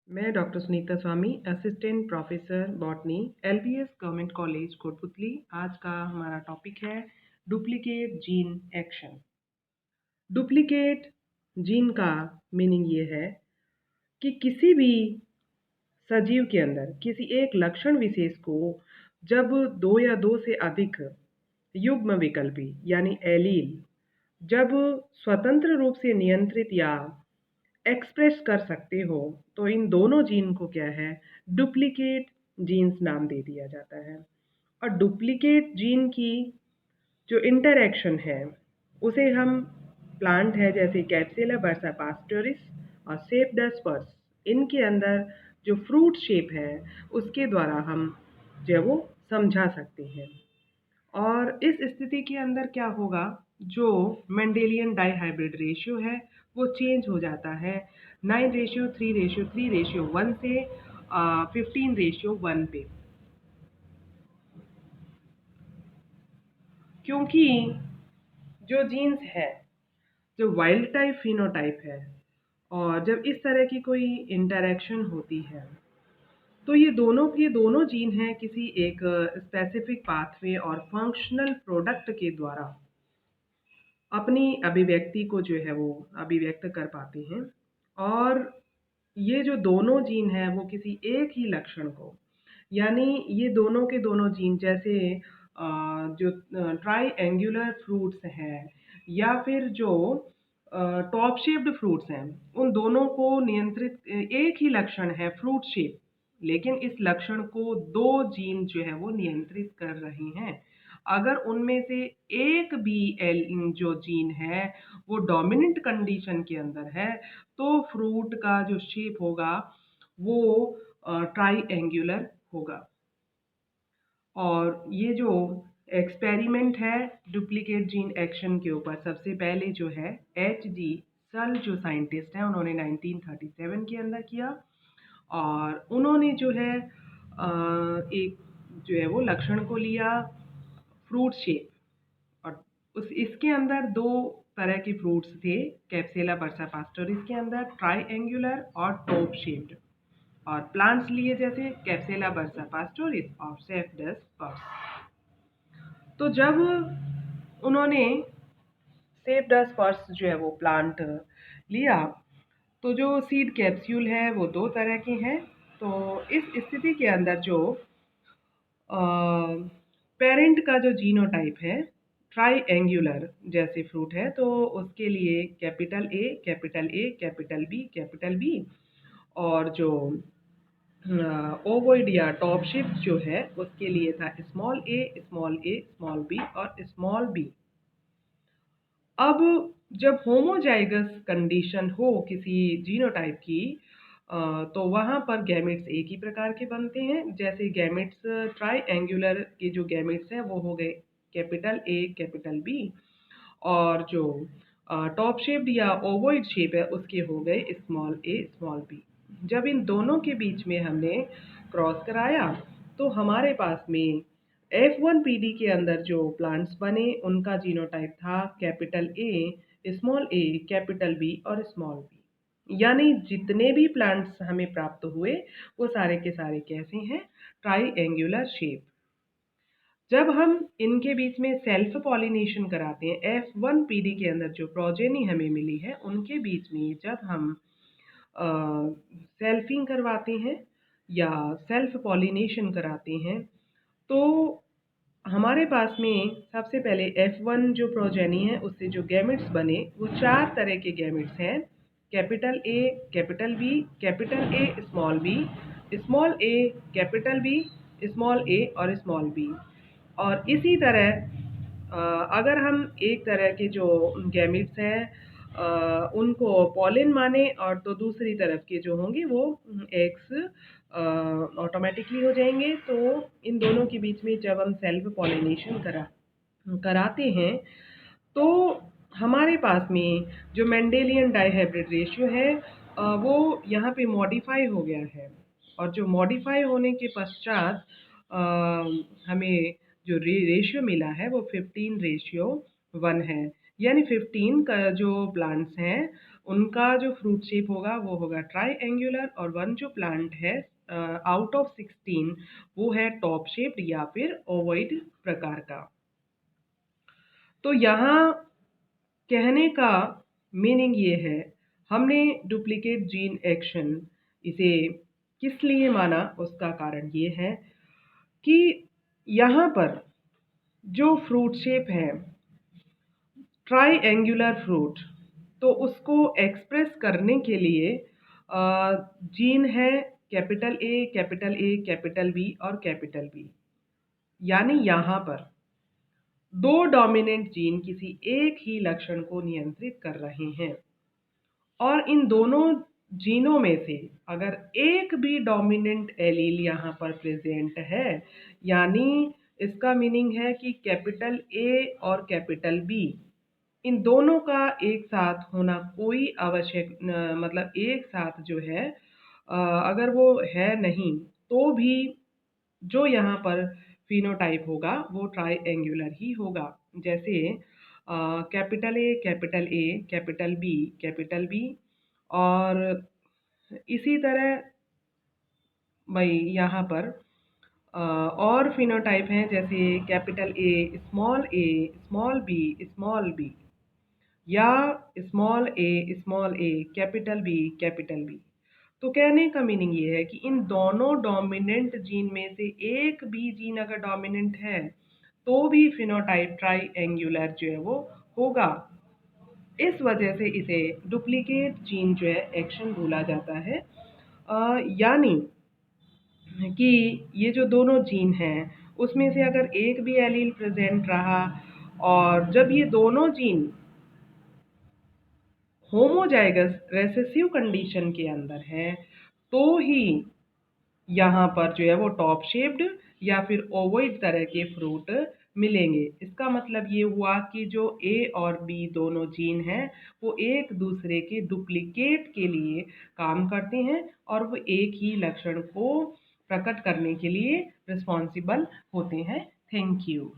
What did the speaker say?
मैं doctor Sunita Swami, assistant professor botany, LBS government college Kotputli. आज का हमारा टॉपिक है duplicate gene action. Duplicate gene का मीनिंग ये है कि किसी भी सजीव के अंदर किसी एक लक्षण विशेष को जब दो या दो से अधिक युग्म विकल्पी यानी एलील जब स्वतंत्र रूप से नियंत्रित या एक्सप्रेस कर सकते हो, तो इन दोनों जीन को क्या है, डुप्लीकेट जीन्स नाम दे दिया जाता है। और डुप्लीकेट जीन की जो इंटरैक्शन है उसे हम प्लांट है जैसे कैप्सुला बर्सा पास्टोरिस और सेपडस इनके अंदर जो फ्रूट शेप है उसके द्वारा हम जो है वो समझा सकते हैं। और इस स्थिति के अंदर क्या होगा, जो मेंडेलियन डाइहाइब्रिड रेशियो है वो चेंज हो जाता है 9:3:3:1 से 15:1 पे, क्योंकि जो जीन्स है, जो वाइल्ड टाइप फिनोटाइप है, और जब इस तरह की कोई इंटरैक्शन होती है तो ये दोनों जीन हैं किसी एक स्पेसिफिक पाथवे और फंक्शनल प्रोडक्ट के द्वारा अपनी अभिव्यक्ति को जो है वो अभिव्यक्त कर पाते हैं। और ये जो दोनों जीन हैं वो किसी एक ही लक्षण को, यानी ये दोनों के दोनों जीन जैसे जो ट्राई एंगुलर फ्रूट्स हैं या फिर जो टॉप शेप्ड फ्रूट्स हैं, उन दोनों को नियंत्रित एक ही लक्षण है फ्रूट शेप, लेकिन इस लक्षण को दो जीन जो है वो नियंत्रित कर रहे हैं। अगर उनमें से एक भी एल जो जीन है वो डोमिनेंट कंडीशन के अंदर है तो फ्रूट का जो शेप होगा वो ट्राई एंगुलर होगा। और ये जो एक्सपेरिमेंट है डुप्लीकेट जीन एक्शन के ऊपर, सबसे पहले जो है H.G. सल जो साइंटिस्ट हैं उन्होंने 1937 के अंदर किया। और उन्होंने जो है एक जो है वो लक्षण को लिया फ्रूट शेप, और उस इसके अंदर दो तरह के फ्रूट्स थे कैप्सुला बर्सा पास्टोरिस के अंदर, ट्राई एंगुलर और टोप शेप्ड। और प्लांट्स लिए जैसे कैप्सुला बर्सा पास्टोरिस और सेफडस पर्स। तो जब उन्होंने सेफडस पर्स जो है वो प्लांट लिया तो जो सीड कैप्सूल है वो दो तरह के हैं। तो इस स्थिति के अंदर जो पेरेंट का जो जीनोटाइप है ट्राई एंगुलर जैसे फ्रूट है, तो उसके लिए capital A capital A capital B capital B, और जो ओवोइड या टॉप शिफ्ट जो है उसके लिए था स्मॉल ए स्मॉल ए स्मॉल बी और स्मॉल बी। अब जब होमोजाइगस कंडीशन हो किसी जीनोटाइप की, तो वहाँ पर गैमेट्स एक ही प्रकार के बनते हैं। जैसे गैमेट्स ट्राई एंगुलर के जो गैमेट्स हैं वो हो गए कैपिटल ए कैपिटल बी, और जो टॉप शेप्ड या ओवोइड शेप है उसके हो गए स्मॉल ए स्मॉल बी। जब इन दोनों के बीच में हमने क्रॉस कराया तो हमारे पास में F1PD के अंदर जो प्लांट्स बने उनका जीनोटाइप था कैपिटल ए कैपिटल बी और स्मॉल बी। यानी जितने भी प्लांट्स हमें प्राप्त हुए वो सारे के सारे कैसे हैं, ट्राई एंगुलर शेप। जब हम इनके बीच में सेल्फ पॉलिनेशन कराते हैं, F1PD के अंदर जो प्रोजेनी हमें मिली है उनके बीच में जब हम सेल्फिंग करवाते हैं या सेल्फ पॉलिनेशन कराते हैं, तो हमारे पास में सबसे पहले F1 जो प्रोजेनी है उससे जो गैमेट्स बने वो चार तरह के गैमेट्स हैं, capital A capital B capital A small A capital B small A और स्मॉल बी। और इसी तरह अगर हम एक तरह के जो गैमेट्स हैं उनको पॉलिन माने, और तो दूसरी तरफ के जो होंगे वो एग्स ऑटोमेटिकली हो जाएंगे। तो इन दोनों के बीच में जब हम सेल्फ पॉलिनेशन कराते हैं तो हमारे पास में जो मेंडेलियन डाइहाइब्रिड रेशियो है वो यहाँ पे मॉडिफाई हो गया है। और जो मॉडिफाई होने के पश्चात अ, हमें जो रेशियो मिला है वो 15:1 है। यानी 15 का जो प्लांट्स हैं उनका जो फ्रूट शेप होगा वो होगा ट्राइएंगुलर, और वन जो प्लांट है आउट ऑफ 16 वो है टॉप शेप्ड या फिर ओवॉइड प्रकार का। तो यहाँ कहने का मीनिंग ये है, हमने डुप्लीकेट जीन एक्शन इसे किस लिए माना, उसका कारण ये है कि यहाँ पर जो फ्रूट शेप है ट्राइएंगुलर फ्रूट, तो उसको एक्सप्रेस करने के लिए जीन है capital A, capital A, capital B और कैपिटल बी। यानी यहाँ पर दो डोमिनेंट जीन किसी एक ही लक्षण को नियंत्रित कर रहे हैं, और इन दोनों जीनों में से अगर एक भी डोमिनेंट एलील यहाँ पर प्रेजेंट है, यानी इसका मीनिंग है कि कैपिटल ए और कैपिटल बी इन दोनों का एक साथ होना कोई आवश्यक मतलब एक साथ जो है अगर वो है नहीं, तो भी जो यहाँ पर फिनोटाइप होगा वो ट्राइएंगुलर ही होगा। जैसे capital A, capital A, capital B, capital B, और इसी तरह भाई यहाँ पर और फिनोटाइप हैं, जैसे कैपिटल ए, स्मॉल बी, या स्मॉल ए, कैपिटल बी। तो कहने का मीनिंग ये है कि इन दोनों डोमिनेंट जीन में से एक भी जीन अगर डोमिनेंट है तो भी फिनोटाइप ट्राइएंगुलर जो है वो होगा। इस वजह से इसे डुप्लीकेट जीन जो है एक्शन बोला जाता है। यानी कि ये जो दोनों जीन हैं उसमें से अगर एक भी एलील प्रेजेंट रहा, और जब ये दोनों जीन होमोजाइगस रेसेसिव कंडीशन के अंदर है, तो ही यहाँ पर जो है वो टॉप शेप्ड या फिर ओवॉइड तरह के फ्रूट मिलेंगे। इसका मतलब ये हुआ कि जो ए और बी दोनों जीन हैं वो एक दूसरे के डुप्लीकेट के लिए काम करते हैं, और वो एक ही लक्षण को प्रकट करने के लिए रिस्पॉन्सिबल होते हैं। Thank you.